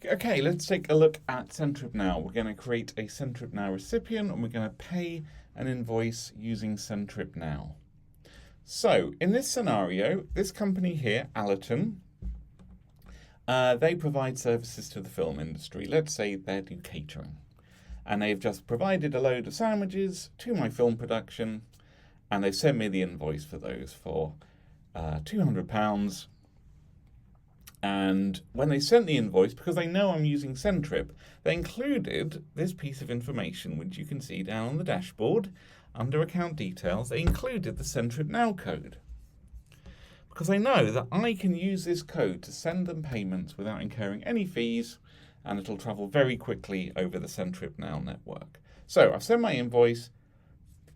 Okay, let's take a look at CenttripNow. We're going to create a CenttripNow recipient and we're going to pay an invoice using CenttripNow. So in this scenario, this company here, Allerton, they provide services to the film industry. Let's say they do catering. And they've just provided a load of sandwiches to my film production and they've sent me the invoice for those for £200. And when they sent the invoice, because they know I'm using Centtrip, they included this piece of information, which you can see down on the dashboard under account details. They included the CenttripNow code. Because they know that I can use this code to send them payments without incurring any fees, and it'll travel very quickly over the CenttripNow network. So I've sent my invoice,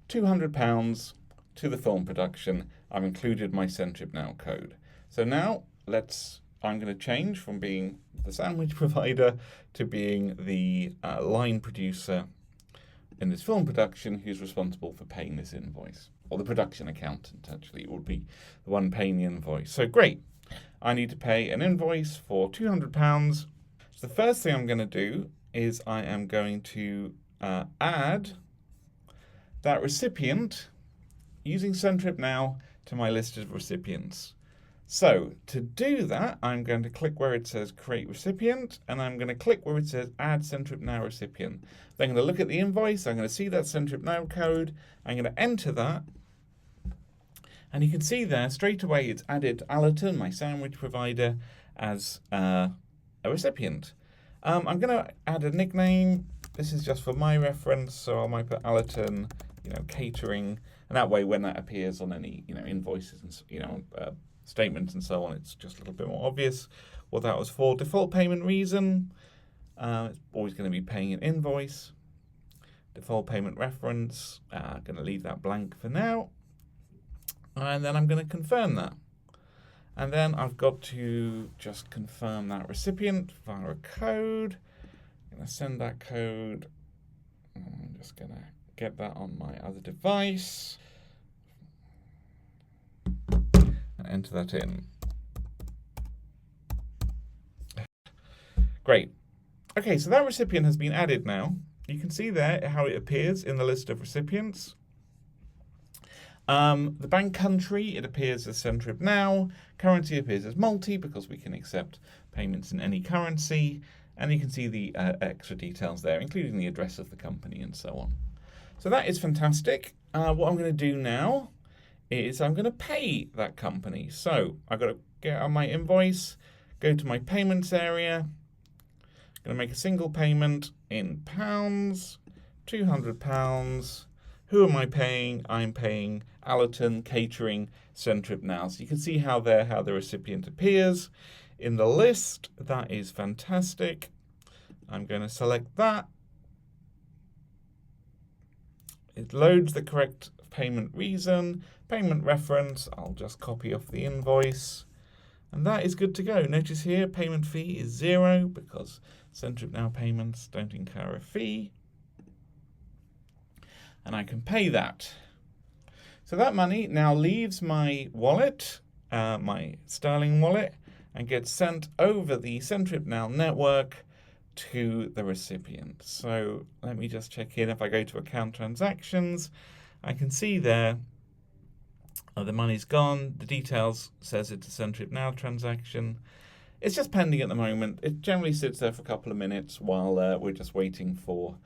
£200 to the film production. I've included my CenttripNow code. So now I'm going to change from being the sandwich provider to being the line producer in this film production who's responsible for paying this invoice. Or the production accountant, actually, would be the one paying the invoice. So great, I need to pay an invoice for £200. So the first thing I'm going to do is I am going to add that recipient using CenttripNow to my list of recipients. So to do that, I'm going to click where it says Create Recipient, and I'm going to click where it says Add CenttripNow Recipient. Then I'm going to look at the invoice, I'm going to see that CenttripNow code, I'm going to enter that, and you can see there straight away it's added Allerton, my sandwich provider, as a recipient. I'm going to add a nickname. This is just for my reference, so I might put Allerton, catering, and that way when that appears on any, invoices and statements and so on, it's just a little bit more obvious what that was for. Default payment reason, it's always going to be paying an invoice. Default payment reference, I'm going to leave that blank for now. And then I'm going to confirm that. And then I've got to just confirm that recipient via a code. I'm going to send that code. I'm just going to get that on my other device. Enter that in. Great. Okay, so that recipient has been added now. You can see there how it appears in the list of recipients. The bank country, it appears as CenttripNow. Currency appears as multi because we can accept payments in any currency. And you can see the extra details there, including the address of the company and so on. So that is fantastic. What I'm going to do now is I'm going to pay that company. So I've got to get on my invoice, go to my payments area. I'm going to make a single payment in pounds, £200. Who am I paying? I'm paying Allerton Catering CenttripNow. So you can see how the recipient appears in the list. That is fantastic. I'm going to select that. It loads the correct payment reason, payment reference. I'll just copy off the invoice. And that is good to go. Notice here, payment fee is 0 because CenttripNow payments don't incur a fee. And I can pay that. So that money now leaves my wallet, my Sterling wallet, and gets sent over the CenttripNow network to the recipient. So let me just check in. If I go to account transactions, I can see there the money's gone. The details says it's a CenttripNow transaction. It's just pending at the moment. It generally sits there for a couple of minutes while we're just waiting for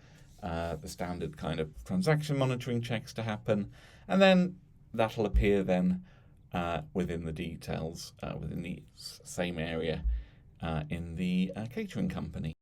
the standard kind of transaction monitoring checks to happen. And then that'll appear then within the details, within the same area in the catering company.